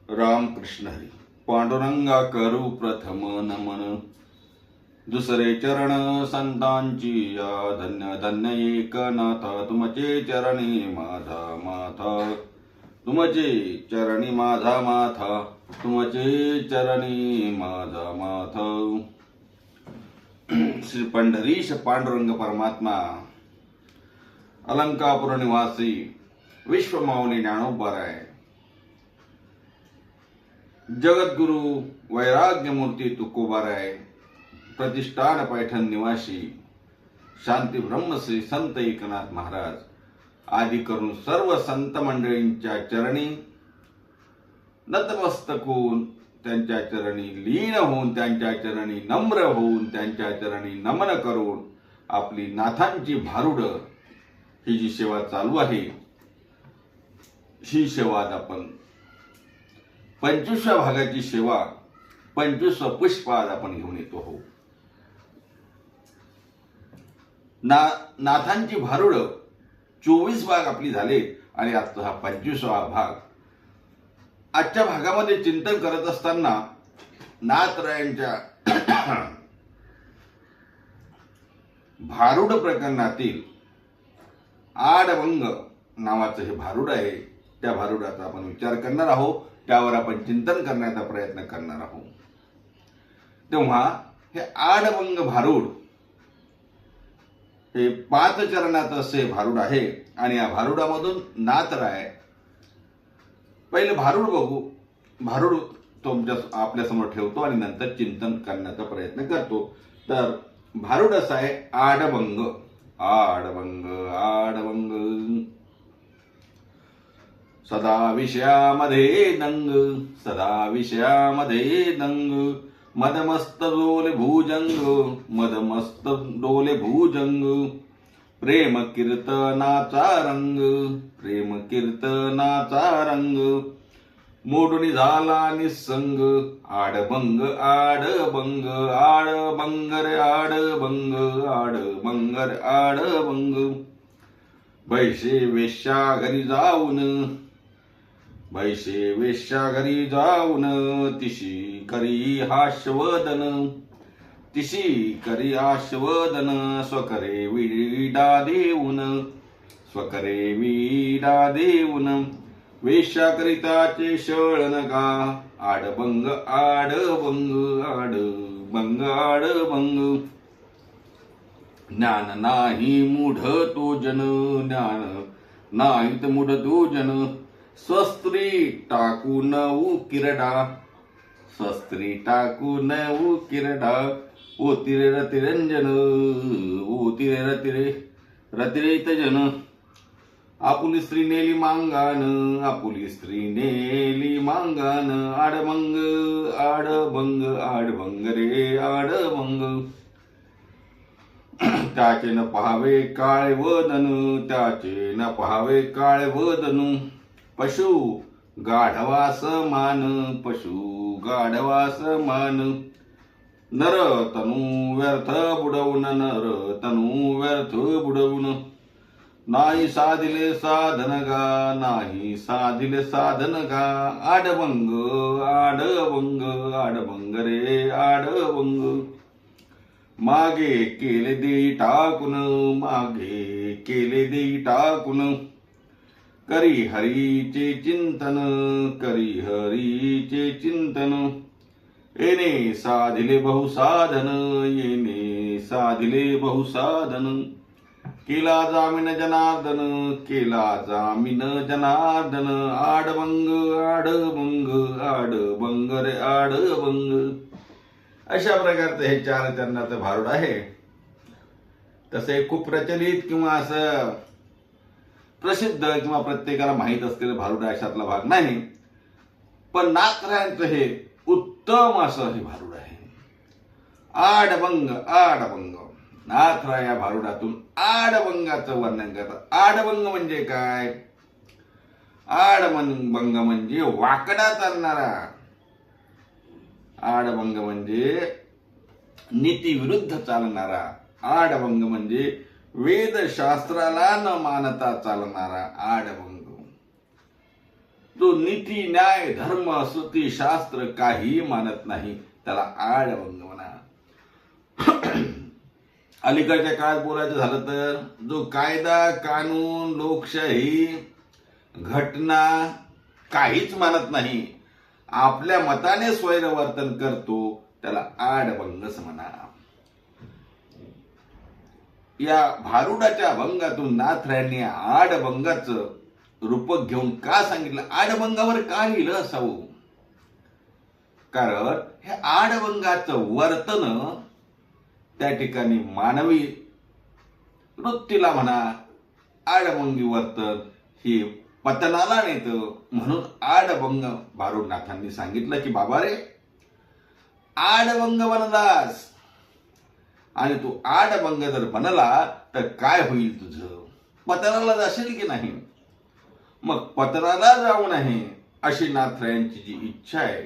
रामकृष्ण हरी. पांडुरंगा करू प्रथम नमन, दुसरे चरण संतांची या. धन्य धन्य एकनाथा तुमचे चरणी माझा माथा, तुमचे चरणी माझा माथा, तुमचे चरणी माझा माथा. श्री पंढरीश पांडुरंग परमात्मा, अलंकापुर निवासी विश्वमाऊली ज्ञानोबाराय, जगद्गुरु वैराग्यमूर्ती तुकोबाराय, प्रतिष्ठान पैठण निवासी शांती ब्रह्मश्री संत एकनाथ महाराज आदी करून सर्व संत मंडळींच्या चरणी नतमस्तक होऊन, त्यांच्या चरणी लीन होऊन, त्यांच्या चरणी नम्र होऊन, त्यांच्या चरणी नमन करून आपली नाथांची भारुड ही जी सेवा चालू आहे, ही सेवा आज आपण 25व्या भागाची सेवा 25वं पुष्प आज आपण घेऊन येतो हो. नाथांची भारुड 24 भाग आपली झाले आणि आजचा हा 25वा भाग. आजच्या भागामध्ये चिंतन करत असताना नाथरायांच्या भारुड प्रकरणातील आडभंग नावाचं हे भारुड आहे, त्या भारुडाचा आपण विचार करणार आहोत, त्यावर आपण चिंतन करण्याचा प्रयत्न करणार आहोत. तेव्हा हे आडभंग भारुड हे 5 चरणाचं असे भारुड आहे आणि या भारुडामधून नाथराय, पहिले भारुड बघू. भारुड आपल्या समोर ठेवतो आणि नंतर चिंतन करण्याचा प्रयत्न करतो. तर भारुड असा आहे आडभंग. आडभंग आडभंग सदा विषयामध्ये दंग, सदा विषयामध्ये दंग, मदमस्त डोले भुजंग, मदमस्त डोले भुजंग, प्रेम कीर्तनाचा रंग, प्रेम कीर्तनाचा रंग, मोडून झाला निसंग. आडभंग आडभंग आडभंग रे आडभंग, आडभंग रे आडभंग. बैशे वेश्या घरी जाऊन, बैशे वेश्या घरी जाऊन, तिशी करी हास्यवदन, तिशी करी आश्वदन, स्वकरे विडा देऊन, स्वकरे विडा देऊन, वेश्याकरिताचे शळन का. आडभंग आडभंग आडभंग आडभंग. ज्ञान नाही मूढ तो जन, ज्ञान नाहीत मूढ तो जन, स्वस्त्री टाकून उकिरडा, स्वस्त्री टाकून उकिरडा. ओतिरे रतिरंजन, ओतिरे रतिरे रतिरेत जन, आपुली स्त्री नेली मांगान, आपुली स्त्री नेली मांगान. आडभंग आडभंग आडभंग रे आडभंग. त्याचे न पहावे काळे वदन, त्याचे न पहावे काळे वदन, पशु गाढवास मान, पशु गाढवास मान. नर तनु व्यर्थ बुडवून, नर तनु व्यर्थ बुडवून, नाही साधिले साधन गा, नाही साधिले साधन गा. आडभंग आडभंग आडभंग रे आडभंग. मागे केले देई टाकून, मागे केले देई टाकून, करी हरीचे चिंतन, करी हरीचे चिंतन. येणे साधिले बहुसाधन, येणे साधिले बहुसाधन. केला जामीन जनार्दन, केला जामीन जनार्दन. आडभंग आडभंग आडभंग रे आडभंग. अशा प्रकारचं हे 4 चरणाचं भारुड आहे. तसे खूप प्रचलित किंवा असं प्रसिद्ध किंवा प्रत्येकाला माहीत असलेलं भारुड अशातला भाग नाही, पण नाथरायांचं हे उत्तम असं हे भारुड आहे. आडभंग आडभंग. नाथराय या भारुडातून आडभंगाचं वर्णन करतात. आडभंग म्हणजे काय? आडभंग म्हणजे वाकडा चालणारा. आडभंग म्हणजे नीतीविरुद्ध चालणारा. आडभंग म्हणजे वेदशास्त्राला न मानता चालणारा आडभंग. जो नीती न्याय धर्म श्रुती शास्त्र काही मानत नाही त्याला आडभंग म्हणा. अलीकडच्या काळात बोलायचं झालं तर जो कायदा कानून लोकशाही घटना काहीच मानत नाही, आपल्या मताने स्वैरवर्तन करतो त्याला आडभंगच म्हणा. या भारुडाच्या अभंगातून नाथरायांनी आडभंगाचं रूपक घेऊन का सांगितलं, आडभंगावर का लिहिलं असावं. कारण हे आडभंगाचं वर्तन त्या ठिकाणी मानवी वृत्तीला म्हणा आडभंगी वर्तन हे पतनाला नेतं. म्हणून आडभंग भारुडनाथांनी सांगितलं की बाबा रे आडभंग बनलास आणि तू आडभंग जर बनला तर काय होईल तुझं, पतनाला जाशील की नाही. मग पतनाला जाऊ नये अशी नाथरायांची जी इच्छा आहे.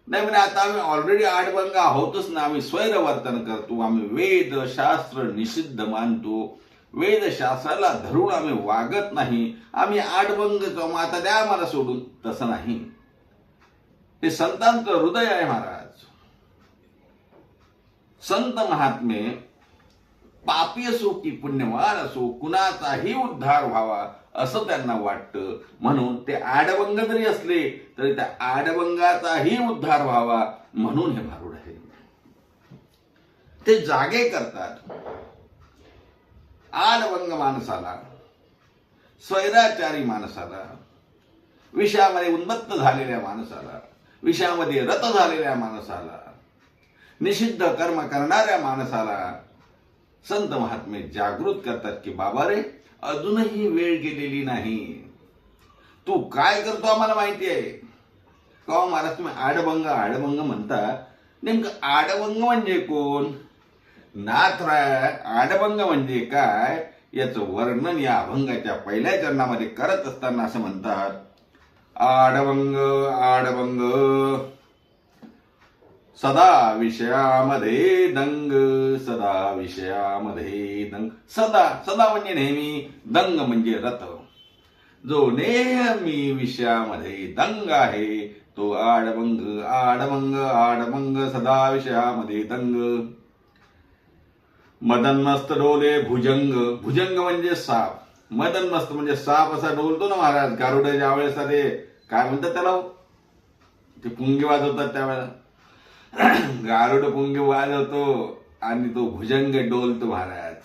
नाही म्हणजे आता आम्ही ऑलरेडी आडभंग आहोतच ना, आम्ही स्वैरवर्तन करतो, आम्ही वेद शास्त्र निषिद्ध मानतो, वेद शास्त्राला धरून आम्ही वागत नाही, आम्ही आडभंग जाऊ आता द्या मला सोडून. तसं नाही, हे संतांचं हृदय आहे महाराज. संत महात्मे पापी असो की पुण्यवान असो कुणाचाही उद्धार व्हावा असं त्यांना वाटतं. म्हणून ते आडभंग जरी असले तरी त्या आडभंगाचाही उद्धार व्हावा म्हणून हे भारुड आहे. ते जागे करतात आडभंग माणसाला, स्वैराचारी माणसाला, विषयामध्ये उन्मत्त झालेल्या माणसाला, विषयामध्ये रत झालेल्या माणसाला, निषिद्ध कर्म करणाऱ्या माणसाला संत महात्मे जागृत करतात की बाबा रे अजूनही वेळ गेलेली नाही, तू काय करतो आम्हाला माहिती आहे. का महाराज तुम्ही आडभंग आडभंग म्हणता, नेमकं आडभंग म्हणजे कोण. नाथराय आडभंग म्हणजे काय याचं वर्णन या अभंगाच्या पहिल्या चरणामध्ये करत असताना असं म्हणतात. आडभंग आडभंग सदा विषयामध्ये दंग, सदा विषयामध्ये दंग. सदा सदा म्हणजे नेहमी, दंग म्हणजे रत. जो नेहमी विषयामध्ये दंग आहे तो आडभंग आडभंग आडभंग सदा विषयामध्ये दंग. मदनमस्त डोले भुजंग, भुजंग म्हणजे साप, मदनमस्त म्हणजे साप असा डोलतो ना महाराज. गारुड ज्या वेळेस ते काय म्हणतात त्याला, ते पुंगी वाजवतात त्यावेळेला गारुड पुंगी वाजवतो आणि तो भुजंग डोलतो महाराज.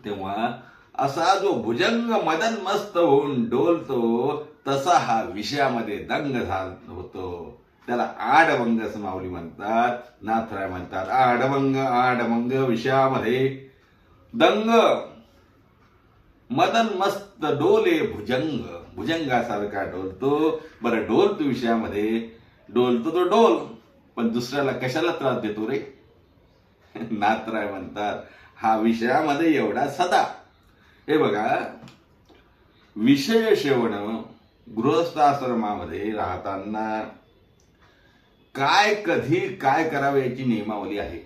तेव्हा असा जो भुजंग मदन मस्त होऊन डोलतो तसा हा विषयामध्ये दंग होतो, त्याला आडभंग असं माऊली म्हणतात. नाथराय म्हणतात आडभंग आडभंग विषयामध्ये दंग, मदन मस्त डोले भुजंग, भुजंगासारखा डोलतो. बरं डोलतो विषयामध्ये, डोलतो तो डोल, पण दुसऱ्याला कशाला त्रास देतो रे. नाथराय म्हणतात हा विषयामध्ये एवढा सदा. हे बघा विषय सेवन गृहस्थाश्रमामध्ये राहताना काय कधी काय करावे याची नियमावली आहे.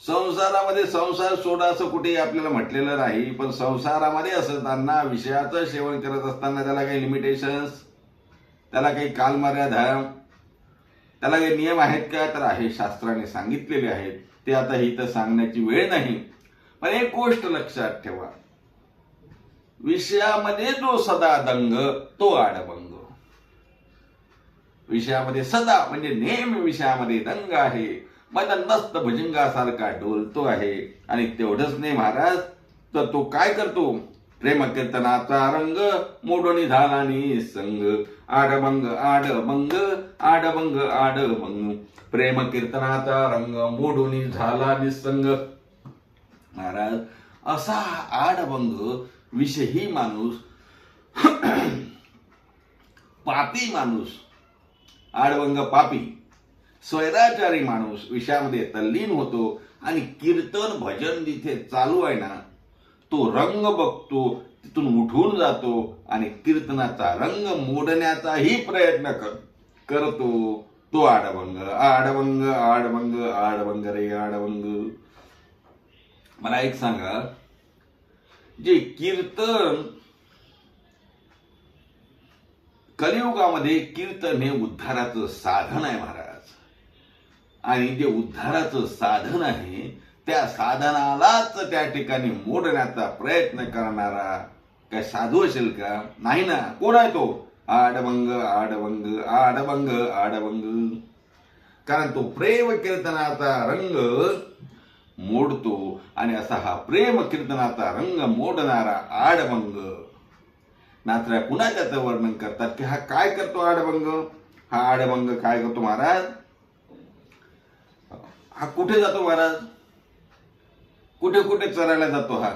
संसारामध्ये संसार सोडा असं कुठेही आपल्याला म्हटलेलं नाही, पण संसारामध्ये असताना विषयाचं सेवन करत असताना त्याला काही लिमिटेशन्स, त्याला काही कालमर्यादा, त्याला काही नियम आहेत का, तर आहे, शास्त्राने सांगितलेले आहेत. ते आता इथं सांगण्याची वेळ नाही. पण एक गोष्ट लक्षात ठेवा, विषयामध्ये जो सदा दंग तो आडभंग. विषयामध्ये सदा म्हणजे नेहमी विषयामध्ये दंग आहे, मदन मस्त भुजंगासारखा डोलतो आहे. आणि तेवढंच नाही महाराज, तर तो काय करतो, प्रेम कीर्तनाचा रंग मोडोनी झाला निसंग. आडभंग आडभंग आडभंग आडभंग, प्रेम कीर्तनाचा रंग मोडोनी झाला निसंग. महाराज असा आडभंग विषयी माणूस, पापी माणूस, आडभंग पापी, स्वैराचारी माणूस विषयामध्ये तल्लीन होतो. आणि कीर्तन भजन जिथे चालू आहे ना तो रंग बघतो, तिथून उठून जातो आणि कीर्तनाचा रंग मोडण्याचाही प्रयत्न करतो. तो आडभंग आडभंग आडभंग आडभंग रे आडभंग. मला एक सांगा, जे कीर्तन कलियुगामध्ये कीर्तन हे उद्धाराचं साधन आहे महाराज. आणि जे उद्धाराचं साधन आहे त्या साधनालाच त्या ठिकाणी मोडण्याचा प्रयत्न करणारा काय साधू असेल का? नाही ना. कोण आहे तो? आडभंग आडभंग आडभंग आडभंग. कारण तो प्रेम कीर्तनाचा रंग मोडतो आणि असा हा प्रेम कीर्तनाचा रंग मोडणारा आडभंग. नाथराय पुन्हा त्याचं वर्णन करतात की हा काय करतो आडभंग. हा आडभंग काय करतो महाराज? हा कुठे जातो महाराज? कुठे कुठे चरायला जातो हा?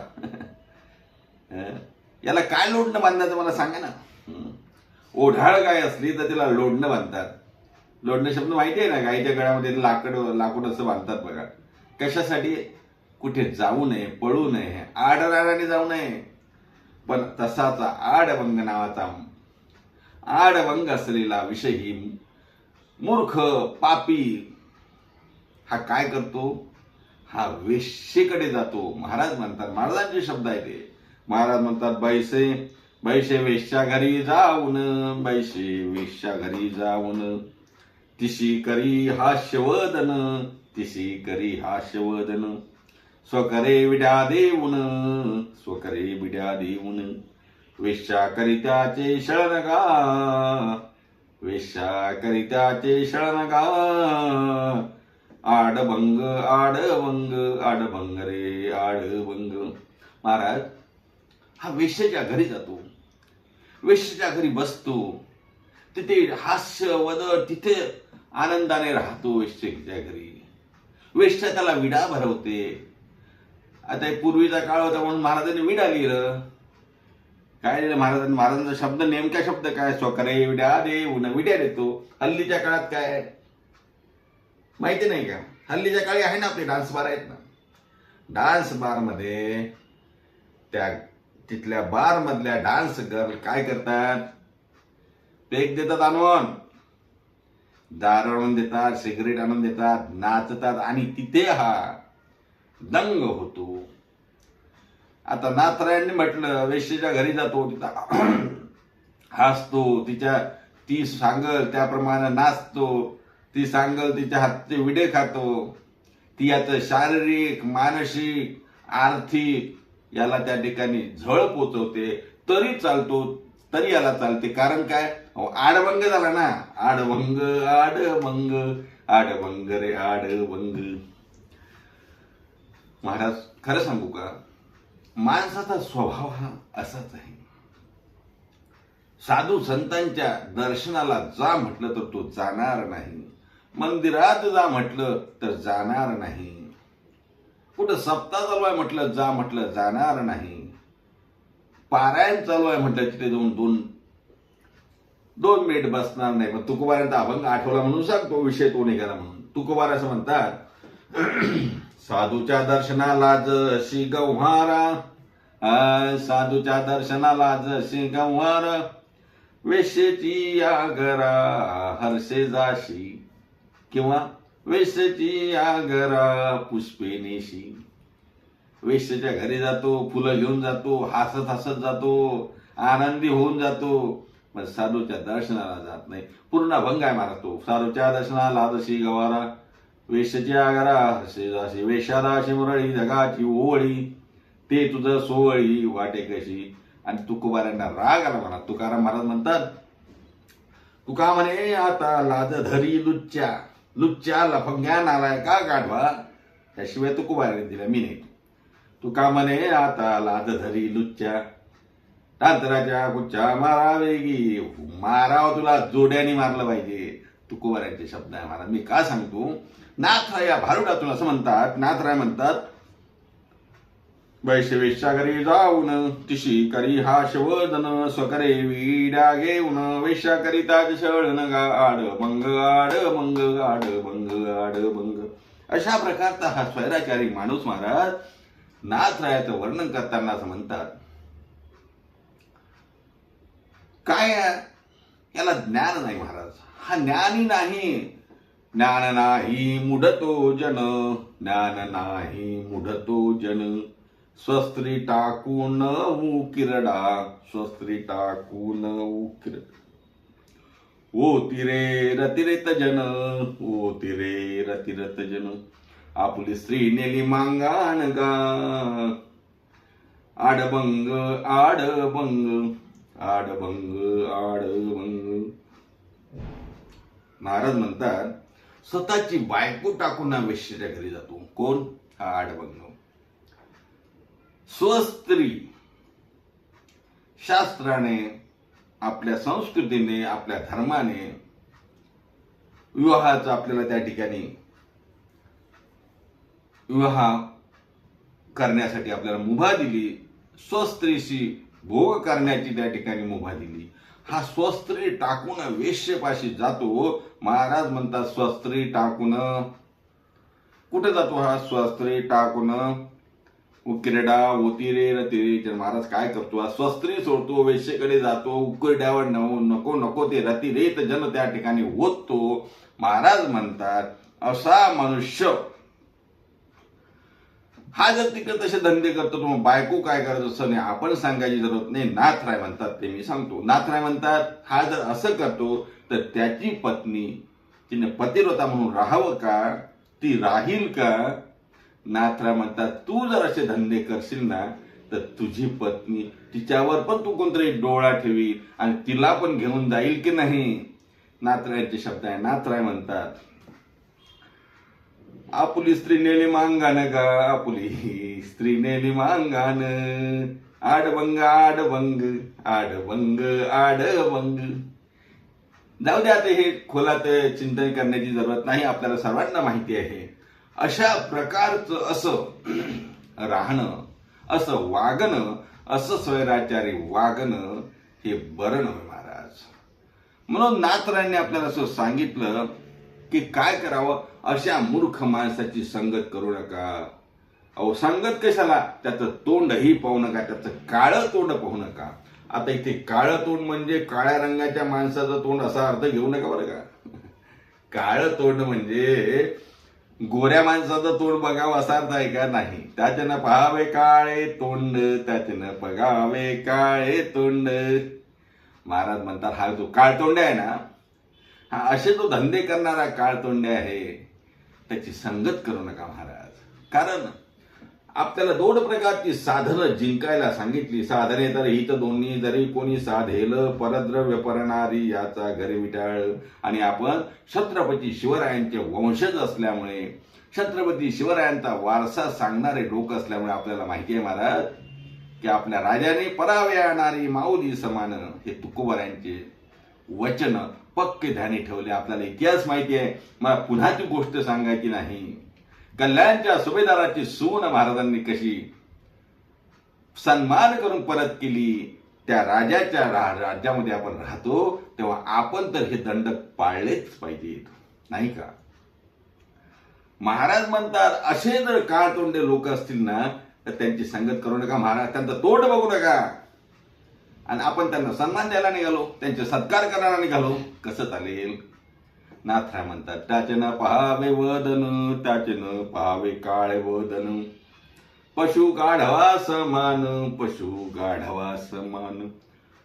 याला काय लोडणं बांधायचं मला सांगा ना. ओढाळ गाय असली तर तिला लोडणं बांधतात. लोडणं शब्द माहिती आहे ना? गायीच्या गळ्यामध्ये लाकूड असं बांधतात बघा. कशासाठी? कुठे जाऊ नये, पळू नये, आडराडाने जाऊ नये. पण तसाचा आडभंग नावाचा आडभंग असलेला विषयी मूर्ख पापी हा काय करतो? हा वेश्येकडे जातो. महाराज म्हणतात, महाराजांचे शब्द आहे ते. महाराज म्हणतात, बैसे वेश्या घरी जाऊन, बैसे वेश्या घरी जाऊन, तिशी करी हास्यवदन, तिशी करी हास्यवदन, स्वकरे विड्या देऊन, स्वकरे विड्या देऊन, वेश्या करित्याचे शरणगा, वेश्या करित्याचे शरणगा, आडभंग आडभंग आडभंग रे आडभंग. महाराज हा वेश्येच्या घरी जातो, वेश्येच्या घरी बसतो, तिथे हास्य वदळ, तिथे आनंदाने राहतो वेश्येच्या घरी. वेश्या त्याला विडा भरवते. आता पूर्वीचा काळ होता म्हणून महाराजांनी विडा लिहिलं. काय लिहिलं महाराजांनी? महाराजांचा शब्द, नेमका शब्द काय? स्वकरे विड्या देऊन, विड्या देतो. हल्लीच्या काळात काय माहिती नाही का? हल्लीच्या काळी आहे ना आपले डान्स बार आहेत ना. डान्स बार मध्ये त्या तिथल्या बार मधल्या डान्स गर्ल काय करतात? पेक देतात आणून, दारू आणून देतात, सिगरेट आणून देतात, नाचतात आणि तिथे हा दंग होतो. आता नाथरायांनी म्हटलं वेश्येच्या घरी जातो, तिथं हसतो, ती सांगल त्याप्रमाणे नाचतो, ती सांगल तिच्या हातचे विडे खातो, ती याचं शारीरिक, मानसिक, आर्थिक याला त्या ठिकाणी झळ पोचवते, तरी चालतो, तरी याला चालते. कारण काय? आडभंग झाला ना. आडभंग आडभंग आडभंग रे आडभंग. महाराज खरं सांगू का? माणसाचा स्वभाव हा असाच आहे. साधू संतांच्या दर्शनाला जा म्हटलं तर तो जाणार नाही. मंदिरात जा म्हटलं तर जाणार नाही. कुठं सप्ताह चालू आहे म्हटलं जा म्हटलं जाणार नाही. पारायण चालू आहे म्हटलं तिथे जाऊन दोन मिनिट बसणार नाही. पण तुकोबारांचा अभंग आठवला म्हणून सांगतो, विषय तो निघाला म्हणून. तुकोबार असं म्हणतात, साधूच्या दर्शनाला जशी गव्हारा, साधूच्या दर्शनाला जशी गव्हारा, वेश्येची या घरा हर्षे जाशी, किंवा वेश्येची या घरा पुष्पे नेशी. वेश्येच्या घरी जातो, फुलं घेऊन जातो, हसत हसत जातो, आनंदी होऊन जातो, पण साधूच्या दर्शनाला जात नाही. पूर्ण अभंग आहे महाराज तो. साधूच्या दर्शनाला जशी गवारा, वेश्येची या घरा हर्षे जाशी, वेश्यादाशी मुरळी जगाची ओळी, ते तुझं सोहळी वाटे कशी. आणि तुकोबारांना राग आला म्हणा. तुकाराम महाराज म्हणतात, तुका म्हणे आता लाज धरी लुच्च्या, लुच्च्या लफंग्या नालायका गाढवा. त्याशिवाय तुकोबारांनी दिला, मी नाही. तुका म्हणे आता लाज धरी लुच्च्या, तांतराच्या कुच्च्या मारावेगी, माराव तुला जोड्याने मारलं पाहिजे. तुकोबारांचे शब्द आहे महाराज. मी का सांगतो? नाथराय या भारुडातून असं म्हणतात. नाथराय म्हणतात, वैश्य वेश्या घरी जाऊन, तिशी करी हास्यवदन, स्वकरे विड्या घेऊन, वेश्या करिता शरण गा, आडभंग आडभंग आडभंग आडभंग. अशा प्रकारचा हा स्वैराचारी माणूस महाराज नाथरायाचं वर्णन करताना असं म्हणतात, काय याला ज्ञान नाही महाराज. हा ज्ञानी नाही. ज्ञान नाही मुडतो जन, ज्ञान नाही मुडतो जन, स्वस्त्री टाकून उकिरडा, स्वस्त्री टाकून उकिरडा. ओ तिरे रतिरत जन, ओ तिरे रतिरत जन, आपली स्त्री नेली मांगान गा, आडबंग आडबंग आडबंग आडबंग. महाराज म्हणतात स्वतःची बायको टाकून वेश्येच्या घरी जातो. कोण? हा आडबंग. स्वस्त्री. शास्त्राने, आपल्या संस्कृतीने, आपल्या धर्माने विवाहाचं आपल्याला त्या ठिकाणी विवाह करण्यासाठी आपल्याला मुभा दिली. स्वस्त्रीशी भोग करण्याची त्या ठिकाणी मुभा दिली. हा स्वस्त्री टाकून वेश्येपाशी जातो. महाराज म्हणतात स्वस्त्री टाकून कुठे जातो हा स्वस्त्री टाकून? उकिरडा ओतिरे रतिरे. महाराज काय करतो? हा स्वस्त्री सोडतो, वेश्येकडे जातो, उकिरड्यावर नको नको ते रतिरेत जन त्या ठिकाणी ओततो. महाराज म्हणतात असा मनुष्य हा जर तिकडे तसे धंदे करतो तर मग बायको काय करत असं नाही आपण सांगायची जरूरत नाही. नाथराय म्हणतात ते मी सांगतो. नाथराय म्हणतात हा जर असं करतो तर त्याची पत्नी तिने पतिव्रता म्हणून राहावं का? ती राहील का? नाथराय म्हणतात तू जर असे धंदे करशील ना तर तुझी पत्नी तिच्यावर पण तू कोणतरी डोळा ठेवी आणि तिला पण घेऊन जाईल की नाही. नाथरायांचे शब्द आहे. नाथराय म्हणतात आपुली स्त्री नेली मांगान गा, आपुली स्त्री नेली मांगान, आडबंग आडबंग आडबंग आडबंग. जाऊ द्या, आता हे खोलात चिंतन करण्याची जरूरत नाही. आपल्याला सर्वांना माहिती आहे अशा प्रकारचं असं राहणं, असं वागणं, असं स्वैराचारी वागणं हे बरं नव्हे महाराज. म्हणून नाथरायांनी आपल्याला असं सांगितलं की काय करावं? अशा मूर्ख माणसाची संगत करू नका. अहो संगत कशाला? त्याचं तोंडही पाहू नका, त्याचं काळं तोंड पाहू नका. आता इथे काळं तोंड म्हणजे काळ्या रंगाच्या माणसाचं तोंड असा अर्थ घेऊ नका बरं का. काळं तोंड म्हणजे गोऱ्या माणसाचं तोंड बघावं असा अर्थ आहे का? नाही. त्याच्यानं पहावे काळे तोंड, त्याच्यानं बघावे काळे तोंड. महाराज म्हणतात हा जो काळतोंड आहे ना, हा असे जो धंदे करणारा काळतोंडे आहे त्याची संगत करू नका महाराज. कारण आपल्याला दोन प्रकारची साधनं जिंकायला सांगितली. साधने तर हित दोन्ही, जरी कोणी साधेल परद्रव्य परणारी याचा घरी विटाळ. आणि आपण छत्रपती शिवरायांचे वंशज असल्यामुळे, छत्रपती शिवरायांचा वारसा सांगणारे लोक असल्यामुळे आपल्याला माहिती आहे महाराज की आपल्या राजाने परावे आणणारी माऊली समान हे तुकोबारायांचे वचन पक्के ध्यानी ठेवले. आपल्याला इतिहास माहिती आहे. मला पुन्हा ती गोष्ट सांगायची नाही. कल्याणच्या सुभेदाराची सून महाराजांनी कशी सन्मान करून परत केली. त्या राजाच्या राज्यामध्ये आपण राहतो तेव्हा आपण तर हे दंड पाळलेच पाहिजेत, नाही का? महाराज म्हणतात असे जर काळतोंडे लोक असतील ना तर त्यांची संगत करू नका महाराज. त्यांचं तोंड बघू नका. आणि आपण त्यांना सन्मान द्यायला निघालो, त्यांचे सत्कार करायला निघालो, कसं चालेल? नाथराय म्हणतात त्याच्यानं पहावे वदन, त्याच्यानं पहावे काळे वदन, पशु गाढवा समान, पशु गाढवा समान,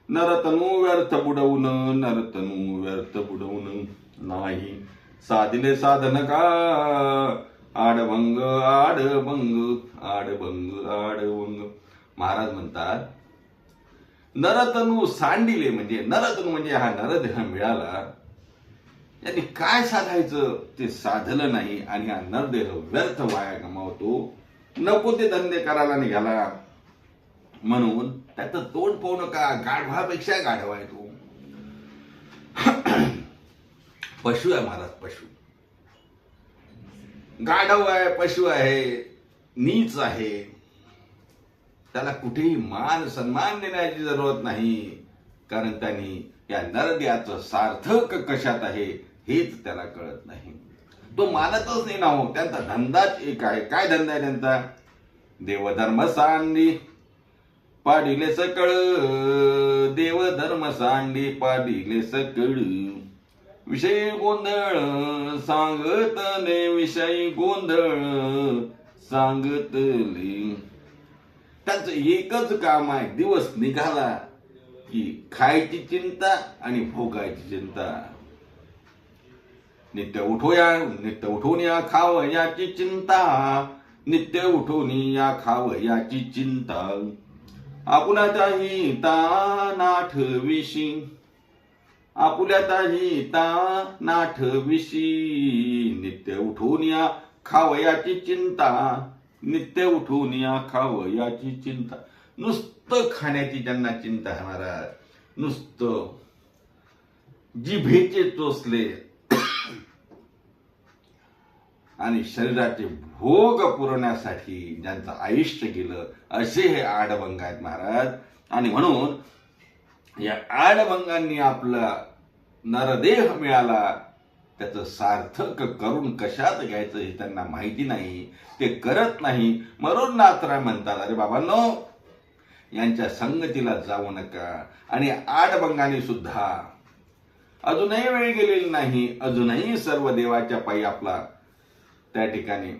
नरतनु व्यर्थ बुडवून, नरतनु व्यर्थ बुडवून नाही साधिले साधन का, आडभंग आडभंग आडभंग आडभंग. महाराज म्हणतात नरतनु सांडिले म्हणजे नरतनु म्हणजे हा नरदेह मिळाला, यांनी काय साधायचं ते साधलं नाही आणि हा नरदेह व्यर्थ वाया गमावतो. नको ते धंदे करायला निघाला. म्हणून त्याचं तोंड पाहू नका. गाढवापेक्षा गाढवा आहे तो. पशु आहे महाराज, पशु. गाढव आहे, पशु आहे, नीच आहे. त्याला कुठेही मान सन्मान देण्याची जरूरत नाही. कारण त्यांनी या नरदेहाचं सार्थक कशात आहे हेच त्याला कळत नाही. तो मानतच नाही ना हो. त्यांचा धंदाच एक आहे. काय धंदा आहे त्यांचा? देवधर्म सांडी पाडिले सकळ, देवधर्म सांडी पाडिले सकळ, विषयी गोंधळ सांगतले, विषयी गोंधळ सांगतले. त्यांचं एकच काम आहे. दिवस निघाला की खायची चिंता आणि भोगायची चिंता. नित्य उठून या खावयाची चिंता, नित्य उठून या खावयाची चिंता, आपुल्यातही नाठविशी, आपुल्यातही नाठविशी, नित्य उठून या खावयाची चिंता, नित्य उठून या खावयाची चिंता. नुसतं खाण्याची ज्यांना चिंता आहे महाराज, नुसतं जिभेचे चोचले आणि शरीराचे भोग पुरवण्यासाठी ज्यांचं आयुष्य गेलं, असे हे आडभंग आहेत महाराज. आणि म्हणून या आडभंगांनी आपला नरदेह मिळाला, त्याचं सार्थक करून कशात घ्यायचं हे त्यांना माहिती नाही, ते करत नाही. म्हणून नाथराय म्हणतात, अरे बाबांनो, यांच्या संगतीला जाऊ नका. आणि आडभंगाने सुद्धा अजूनही वेळ गेलेली नाही, अजूनही सर्व देवाच्या पायी आपला त्या ठिकाणी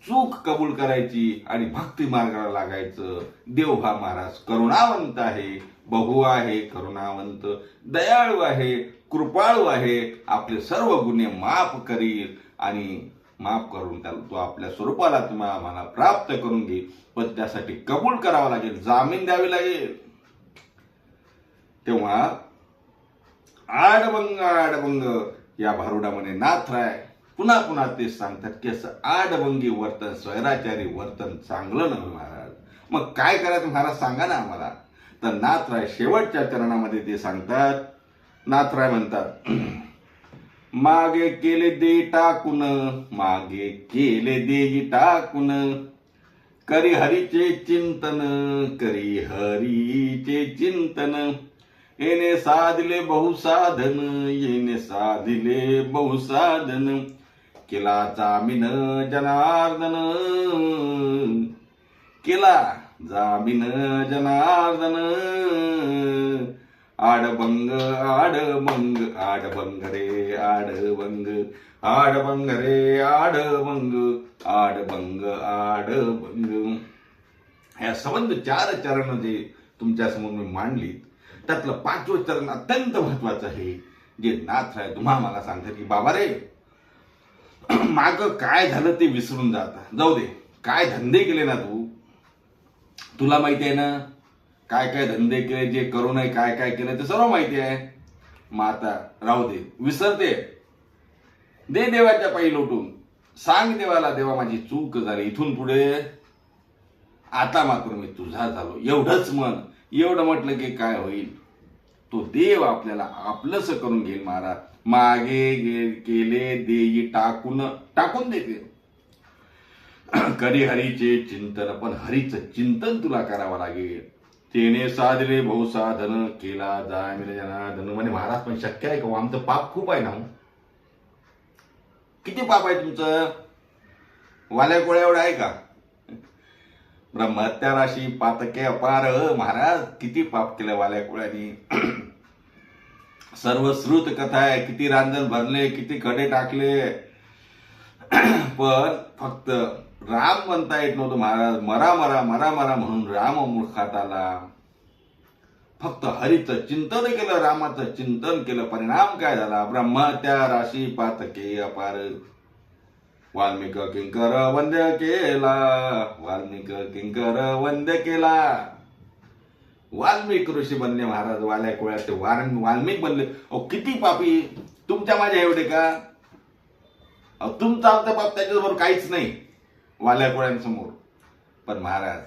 चूक कबूल करायची आणि भक्ती मार्गाला लागायचं. देव हा महाराज करुणावंत आहे, बहु आहे, करुणावंत, दयाळू आहे, कृपाळू आहे, आपले सर्व गुन्हे माफ करील आणि माफ करून तो आपल्या स्वरूपाला तुम्हाला आम्हाला प्राप्त करून घेईल. पण त्यासाठी कबूल करावं लागेल, जामीन द्यावी लागेल. तेव्हा आडभंग या भारुडामध्ये नाथराय पुन्हा पुन्हा ते सांगतात की असं आडभंगी वर्तन, स्वैराचारी वर्तन चांगलं नव्हे महाराज. मग काय करायचं महाराज सांगा ना आम्हाला. तर नाथराय शेवटच्या चरणामध्ये ते सांगतात. नाथराय म्हणतात, मागे केले दे टाकून, मागे केले देई टाकून, करी हरीचे चिंतन, करी हरीचे चिंतन, येणे साधिले बहुसाधन, येणे साधिले बहुसाधन, केला जामीन जनार्दन, केला जामीन जनार्दन, आडभंग आडभंग आडभंग रे आडभंग, आडभंग रे आडभंग, आडभंग आडभंग. ह्या संबंध 4 चरण जे तुमच्या समोर मी मांडली, त्यातलं 5वं चरण अत्यंत महत्वाचं आहे, जे नाथराय तुम्हा मला सांगतात की बाबा रे, माग काय झालं ते विसरून जाऊ दे. काय धंदे केले ना तुला माहिती आहे ना, काय काय धंदे केले, जे करू नये काय काय केलं ते सर्व माहिती आहे. मग आता राहू दे, विसरते, दे देवाच्या पायी लोटून, सांग देवाला, देवा माझी चूक झाली, इथून पुढे आता मात्र मी तुझा झालो, एवढंच मन. एवढं म्हटलं की काय होईल, तो देव आपल्याला आपलंच करून घेईल महाराज. मागे केले देई टाकून देते. करी हरीचे चिंतन, पण हरीचं चिंतन तुला करावं लागेल. तेने साधले बहुसाधन, केला जामीन जनार्दन. म्हणजे महाराज पण शक्य आहे का? आमचं पाप खूप आहे ना. किती पाप आहे तुमचं? वाल्या कोळ्या एवढं आहे का? ब्रह्महत्या राशी पातके अपार. महाराज किती पाप केलं वाल्या कोळ्यांनी. सर्व श्रुत कथा आहे, किती रांजण भरले, किती खडे टाकले, पण फक्त राम म्हणता येत नव्हतं महाराज. मरा मरा मरा मरा म्हणून राम मूर्खात आला. फक्त हरीचं चिंतन केलं, रामाचं चिंतन केलं, परिणाम काय झाला? ब्रह्महत्या राशी पातके अपार. वाल्मिक किंकर वंद्य केला, वाल्मिक किंकर वंद्य केला. वाल्मिक ऋषी बनले महाराज, वाल्या कोळ्यात वाल्मिक बनले. किती पापी तुमच्या माझ्या एवढे का? तुमचा आमचा पाप त्याच्याबरोबर काहीच नाही वाल्या कोळ्यांसमोर. पण महाराज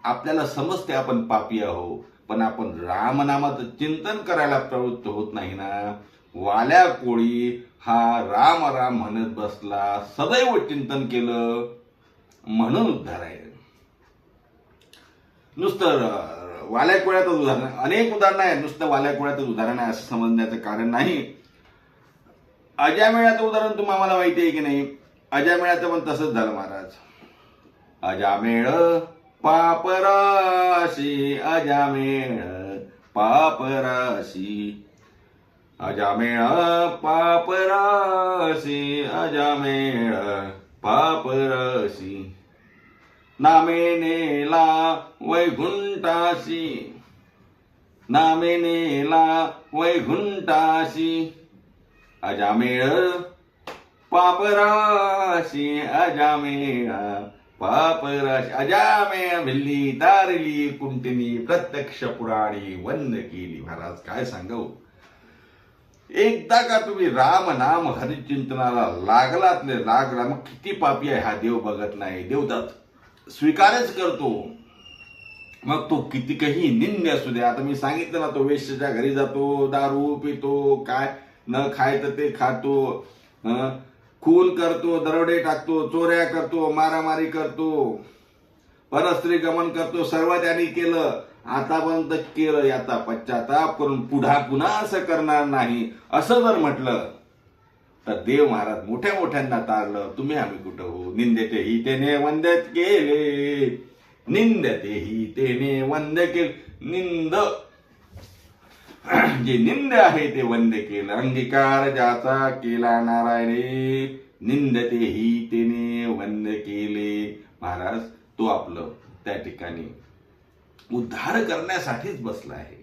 आपल्याला समजते आपण पापी आहो, पण आपण रामनामाचं चिंतन करायला प्रवृत्त होत नाही ना. वाल्या कोळी हा राम राम म्हणत बसला, सदैव चिंतन केलं, म्हणून उद्धार आहे. नुसतं वाल्या कोळ्यातच उदाहरण, अनेक उदाहरण आहेत, नुसतं वाल्या कोळ्यातच उदाहरण आहे असं समजण्याचं कारण नाही. अजामेळाचं उदाहरण तुम्हाला माहिती आहे की नाही? अजामेळाचं पण तसंच झालं महाराज. अजामेळ पापराशी, अजामेळ पापराशी, अजामेळ पापराशी, अजामेळ पापराशी, नामे नेला वैकुंठाशी, नामे नेला वैकुंठाशी, अजामेळ पापराशी अजामेळ पापराशी अजामेळ भिल्ली तारली कुंटिनी प्रत्यक्ष पुराणी वंद केली. महाराज काय सांगू, एकदा का तुम्ही राम नाम हरिचिंतनाला लागला मग किती पापी आहे हा देव बघत नाही, देवदात स्वीकारच करतो. मग तो किती काही निंद असू द्या. आता मी सांगितलं ना, तो वेश्याच्या घरी जातो, दारू पितो, काय न खायचं ते खातो, खून करतो, दरोडे टाकतो, चोऱ्या करतो, मारामारी करतो, परस्त्री गमन करतो, सर्व त्यांनी केलं. आतापर्यंत केलं, याचा पश्चाताप करून पुन्हा असं करणार नाही असं जर म्हटलं तर देव महाराज मोठ्या मोठ्यांना तारलं. तुम्ही आम्ही कुठं हो. निंदेते ही तेने वंदत केले, निंदते ही तेने वंद केले. निंद जे निंद आहे ते वंद केलं. अंगीकार ज्याचा केला नारायणे, निंदते ही तेने वंद केले. महाराज तो आपलं त्या ठिकाणी उद्धार करण्यासाठीच बसला आहे.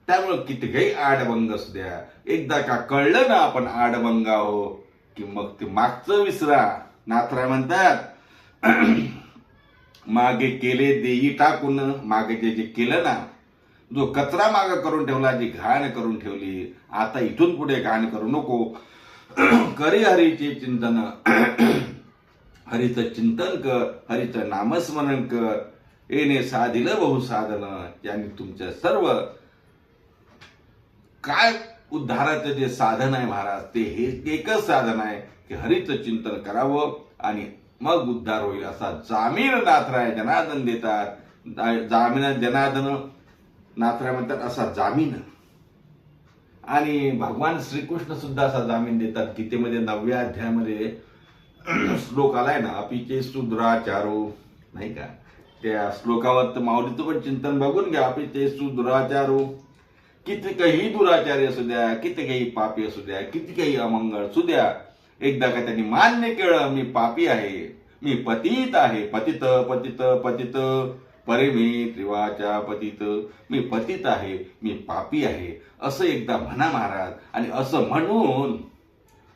त्यामुळे कितीही आडभंग असू द्या, एकदा का कळलं ना आपण आडभंग आहो की मग ते मागचं विसरा. नाथराय म्हणतात मागे केले देई टाकून. मागे जे केलं ना, जो कचरा माग करून ठेवला, जी घाण करून ठेवली, आता इथून पुढे घाण करू नको. करी हरीचे चिंतन, हरीचं चिंतन कर, हरीचं नामस्मरण कर. येणे साधिलं बहु साधन. यांनी तुमच्या सर्व काय उद्धाराचं जे साधन आहे महाराज, ते हे एकच साधन आहे की हरीचं चिंतन करावं आणि मग उद्धार होईल. असा जामीन नाथराय जनार्दन देतात. जामीन जनार्दन नाथराय म्हणतात असा जामीन. आणि भगवान श्रीकृष्ण सुद्धा असा जामीन देतात. गीतेमध्ये 9व्या अध्यायामध्ये श्लोक आलाय ना, अपिचे सुदुराचारो, नाही का, त्या श्लोकावर तर माऊलीचं पण चिंतन बघून घ्या. अपिचे सुदुराचारो, किती काही दुराचारी असू द्या, किती काही पापी असू द्या, किती काही अमंगळ असू द्या, एकदा का त्यांनी मान्य केलं मी पापी आहे, मी पतित आहे, पतित पतित पतित परे मी त्रिवाचा पतित, मी पतित आहे, मी पापी आहे असं एकदा म्हणा महाराज. आणि असं म्हणून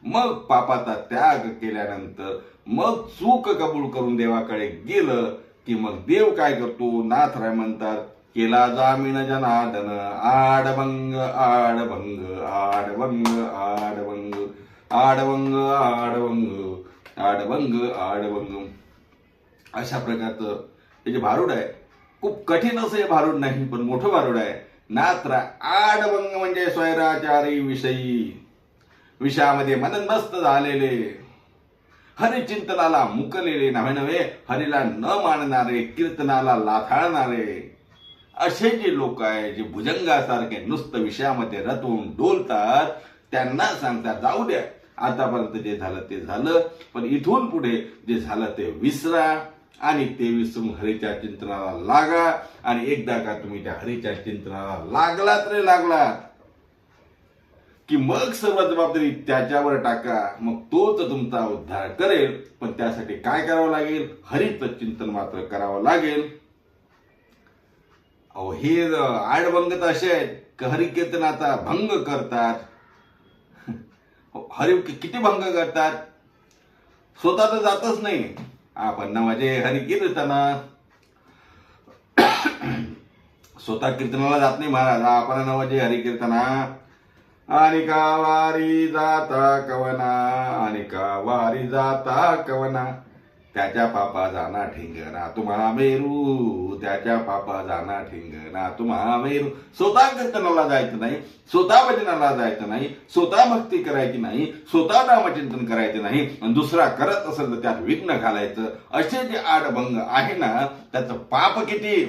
मग पापाचा त्याग केल्यानंतर मग चूक कबूल करून देवाकडे गेलं की मग देव काय करतो. नाथराय म्हणतात केला जामीन जनार्दन, आडभंग आडभंग आडभंग आडभंग आडभंग आडभंग आडभंग आडभंग. अशा प्रकारचं हे जे भारूड आहे, खूप कठीण असं हे भारूड नाही, पण मोठं भारूड आहे. नाथराय आडभंग म्हणजे स्वैराचारी विषयी, विषयामध्ये मननमस्त झालेले, हरिचिंतनाला मुकलेले नव्हे, हरीला न मानणारे, कीर्तनाला लाथाळणारे असे जे लोक आहे, जे भुजंगासारखे नुसतं विषयामध्ये रतवून डोलतात, त्यांना सांगतात जाऊ द्या, आतापर्यंत जे झालं ते झालं, पण इथून पुढे जे झालं ते विसरा आणि ते विसरून हरीच्या चिंतनाला लागा. आणि एकदा का तुम्ही त्या हरीच्या चिंतनाला लागलात रे लागलात की मग सर्व जबाबदारी त्याच्यावर टाका, मग तोच तुमचा उद्धार करेल. पण त्यासाठी काय करावं लागेल, हरीचं चिंतन मात्र करावं लागेल. अहो हे आडभंग तर असे आहेत की हरिकीर्तनाचा भंग करतात. हरी किती भंग करतात, स्वतः तर जातच नाही. आपण म्हणजे हरिकीर्तना स्वतः कीर्तनाला जात नाही महाराज. आपण म्हणजे हरिकीर्तना आणि का वारी जाता कवना, आणि का वारी जाता कवना, त्याच्या पापा जाना ठिंगना तुम्हा मेरू, त्याच्या पापा जाना ठिंगना तुम्हा मेरू. स्वतः कीर्तनाला जायचं नाही, स्वतः भजनाला जायचं नाही, स्वतः भक्ती करायची नाही, स्वतः नामचिंतन करायचं नाही, आणि दुसरा करत असेल तर त्यात विघ्न घालायचं. असे जे आडभंग आहे ना, त्याचं पाप किती.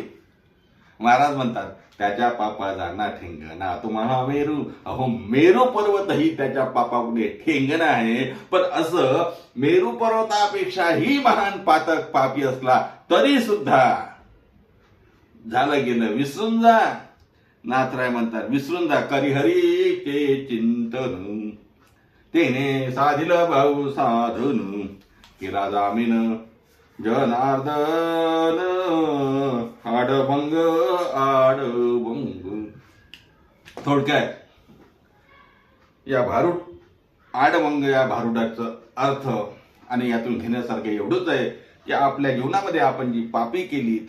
महाराज म्हणतात त्याच्या पापा जाना ठेंगणा तुम्हा मेरू. अहो मेरू पर्वतही त्याच्या पापापुढे ठेंगणा आहे. पण असं मेरू पर्वतापेक्षाही महान पातक पापी असला तरी सुद्धा झालं गेलं विसरून जा. नाथराय म्हणतात विसरून जा. करी हरीचे चिंतन, तेने साधिलं भाऊ साधन, केला जामीन जनार्दन, आडभंग आडभंग. थोडक्यात या भारूड आडवंग या भारुडाचं अर्थ आणि यातून घेण्यासारखं एवढंच आहे की आपल्या जीवनामध्ये आपण जी पापी केलीत,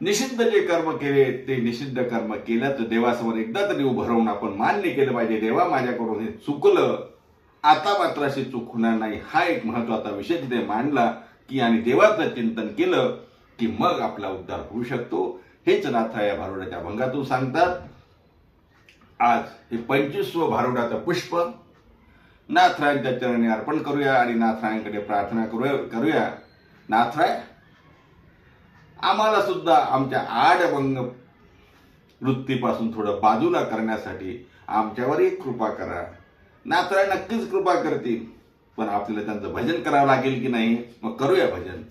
निषिद्ध जे कर्म केले ते निषिद्ध कर्म केलं तर देवासमोर एकदा तरी उभं राहून आपण मान्य केलं पाहिजे, देवा माझ्याकडून हे चुकलं, आता मात्र अशी चूक होणार नाही. हा एक महत्वाचा विषय तिथे मांडला की आणि देवाचं चिंतन केलं की मग आपला उद्धार होऊ शकतो. हेच नाथ या भारुडाच्या अभंगातून सांगतात. आज हे 25वं भारुडाचं पुष्प नाथरायांच्या चरणी अर्पण करूया आणि नाथरायांकडे प्रार्थना करूया. नाथराय, आम्हाला सुद्धा आमच्या आडवंग वृत्तीपासून थोडं बाजूला करण्यासाठी आमच्यावरही कृपा करा. नाथराय नक्कीच कृपा करतील, पण आपल्याला त्यांचं भजन करावं लागेल की नाही? मग करूया भजन.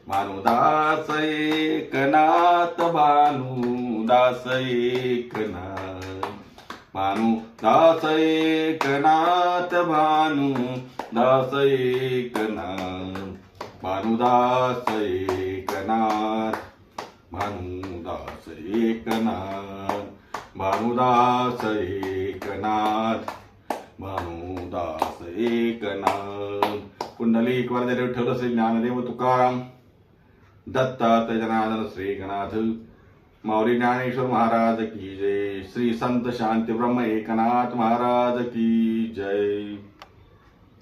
भानुदास एकनाथ, भानुदास एकनाथ, भानुदास एकनाथ, भानुदास एकनाथ, भानुदास एकनाथ, भानुदास एकनाथ, भानुदास एकनाथ, भानुदास एकनाथ. पुंडलिक वरदेव विठ्ठल श्री ज्ञानदेव तुकाराम, दत्तात्रय जनार्दन श्री एकनाथ, माऊली ज्ञानेश्वर महाराज की जय. श्री संत शांती ब्रह्म एकनाथ महाराज की जय.